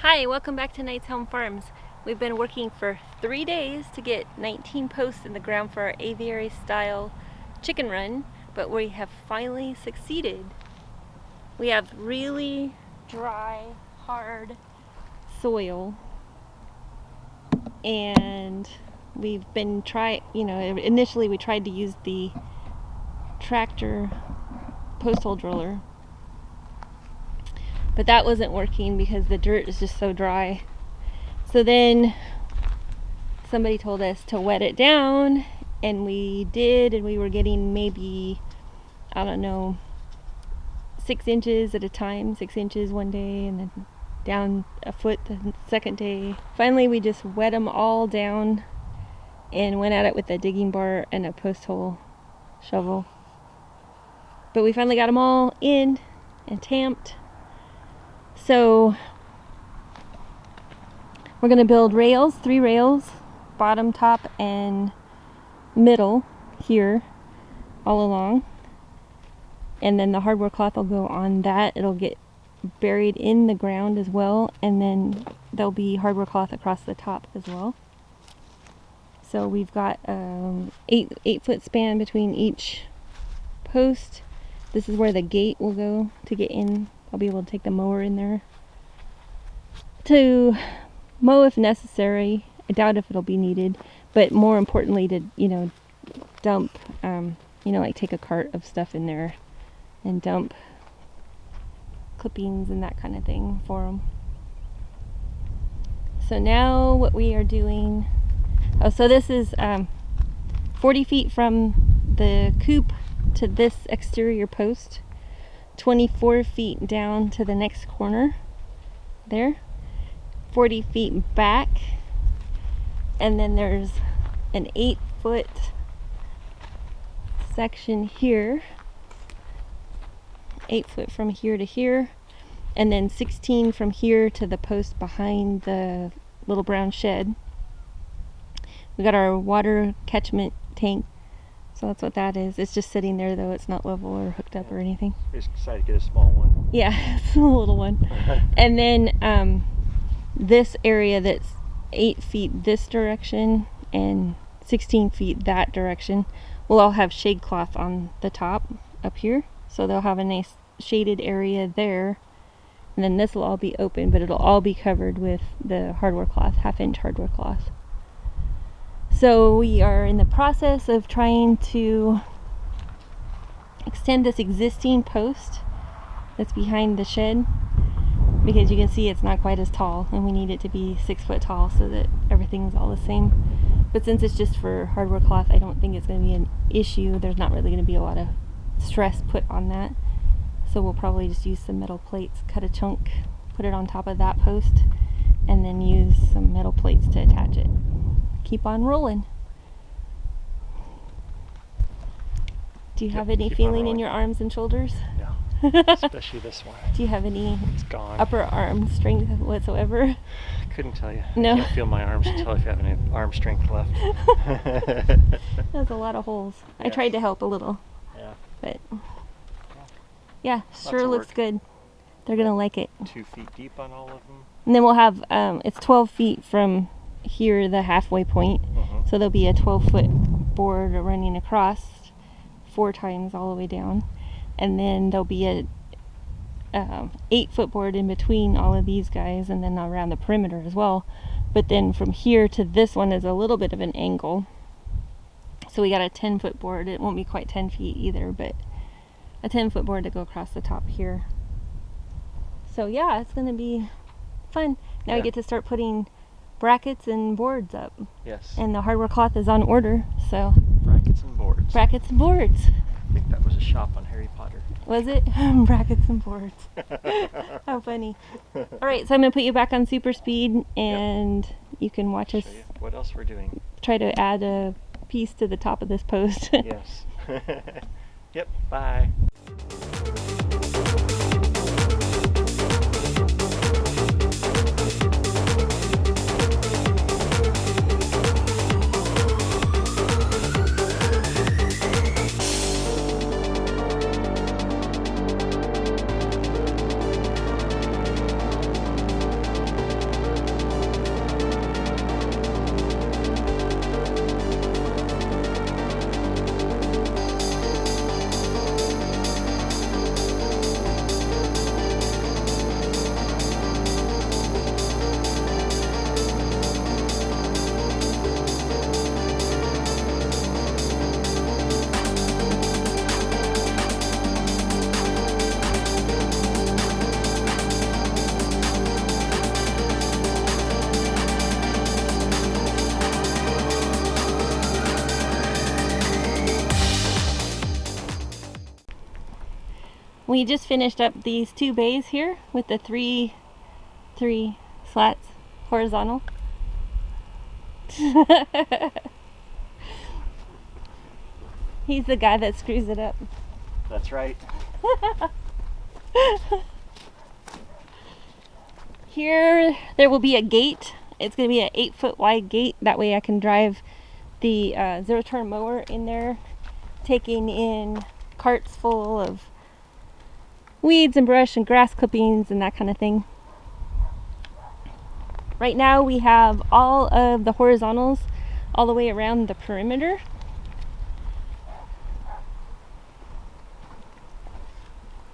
Hi, welcome back to Knight's Home Farms. We've been working for 3 days to get 19 posts in the ground for our aviary style chicken run, but we have finally succeeded. We have really dry, hard soil, and we've been initially we tried to use the tractor post hole driller, but that wasn't working because the dirt is just so dry. So then somebody told us to wet it down, and we did, and we were getting maybe, 6 inches at a time, 6 inches one day, and then down a foot the second day. Finally, we just wet them all down and went at it with a digging bar and a post hole shovel. But we finally got them all in and tamped. So we're going to build rails, 3 rails, bottom, top, and middle here all along. And then the hardware cloth will go on that. It'll get buried in the ground as well, and then there'll be hardware cloth across the top as well. So we've got 8-foot span between each post. This is where the gate will go to get in. I'll be able to take the mower in there to mow if necessary. I doubt if it'll be needed, but more importantly to, dump, like take a cart of stuff in there and dump clippings and that kind of thing for them. So now what we are doing, so this is 40 feet from the coop to this exterior post, 24 feet down to the next corner there, 40 feet back, and then there's an 8-foot section here, 8 foot from here to here, and then 16 from here to the post behind the little brown shed. We got our water catchment tank, so that's what that is. It's just sitting there though, it's not level or hooked up or anything. We just decided to get a small one. Yeah, it's a little one. And then this area that's 8 feet this direction and 16 feet that direction will all have shade cloth on the top up here. So they'll have a nice shaded area there. And then this will all be open, but it'll all be covered with the hardware cloth, 1/2-inch hardware cloth. So we are in the process of trying to extend this existing post that's behind the shed, because you can see it's not quite as tall, and we need it to be 6 foot tall so that everything's all the same. But since it's just for hardware cloth, I don't think it's going to be an issue. There's not really going to be a lot of stress put on that. So we'll probably just use some metal plates, cut a chunk, put it on top of that post, and then use some metal plates to attach it. Keep on rolling. Do you have any feeling in your arms and shoulders? No, especially this one. Do you have any It's gone. upper arm strength whatsoever? Couldn't tell you. No. I can't feel my arms until if you have any arm strength left. There's a lot of holes. I Yes. tried to help a little, Yeah. but yeah, Lots sure of looks work. good. They're gonna like it. 2 feet deep on all of them. And then we'll have it's 12 feet from here, the halfway point. Mhm. So there'll be a 12-foot board running across 4 times all the way down, and then there'll be a 8-foot board in between all of these guys, and then around the perimeter as well. But then from here to this one is a little bit of an angle, so we got a 10-foot board. It won't be quite 10 feet either, but a 10-foot board to go across the top here. So yeah, it's gonna be fun. Now we Yeah. get to start putting brackets and boards up, Yes. and the hardware cloth is on order, so Brackets and boards. brackets and boards. I think that was a shop on Harry Potter. Was it? Brackets and boards. How funny. All right, so I'm gonna put you back on super speed, and you can watch us Show you what else we're doing. try to add a piece to the top of this post. Yes. Yep. Bye. We just finished up these 2 bays here with the three slats horizontal. He's the guy that screws it up. That's right. Here there will be a gate. It's going to be an 8-foot wide gate. That way I can drive the zero-turn mower in there, taking in carts full of weeds and brush and grass clippings and that kind of thing. Right now we have all of the horizontals all the way around the perimeter.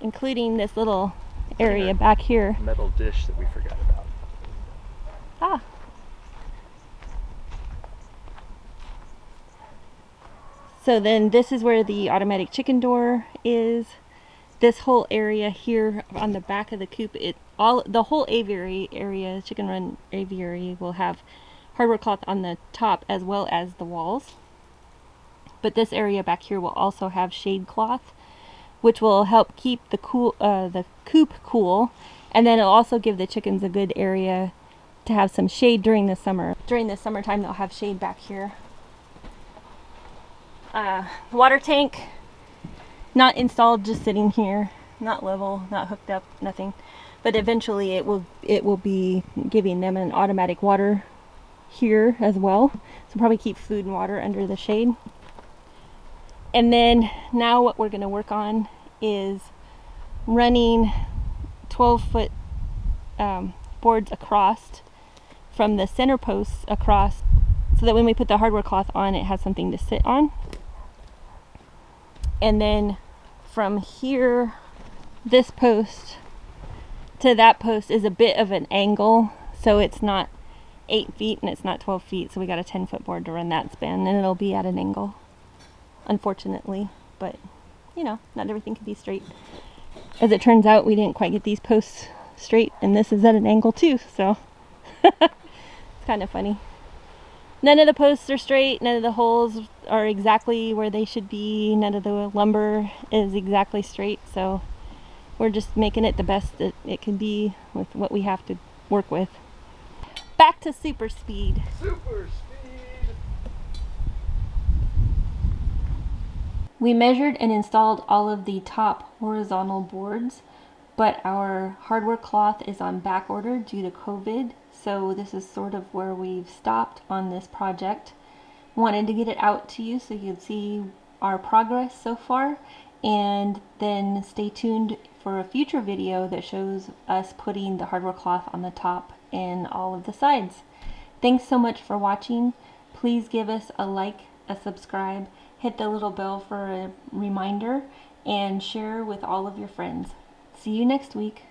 Including this little area back here. Metal dish that we forgot about. Ah. So then this is where the automatic chicken door is. This whole area here on the back of the coop, the whole aviary area, chicken run aviary, will have hardware cloth on the top as well as the walls. But this area back here will also have shade cloth, which will help keep the coop cool, and then it'll also give the chickens a good area to have some shade during the summer. During the summertime, they'll have shade back here. Water tank, not installed, just sitting here, not level, not hooked up, nothing. But eventually it will be giving them an automatic water here as well. So probably keep food and water under the shade. And then now what we're going to work on is running 12-foot boards across from the center posts across, so that when we put the hardware cloth on, it has something to sit on. And then from here, this post to that post is a bit of an angle, so it's not 8 feet and it's not 12 feet, so we got a 10-foot board to run that span, and it'll be at an angle, unfortunately. But you know, not everything can be straight. As it turns out, we didn't quite get these posts straight, and this is at an angle too, so it's kind of funny. None of the posts are straight, none of the holes are exactly where they should be, none of the lumber is exactly straight, so we're just making it the best that it can be with what we have to work with. Back to super speed. Super speed! We measured and installed all of the top horizontal boards, but our hardware cloth is on back order due to COVID, so this is sort of where we've stopped on this project. Wanted to get it out to you so you'd see our progress so far, and then stay tuned for a future video that shows us putting the hardware cloth on the top and all of the sides. Thanks so much for watching. Please give us a like, a subscribe, hit the little bell for a reminder, and share with all of your friends. See you next week.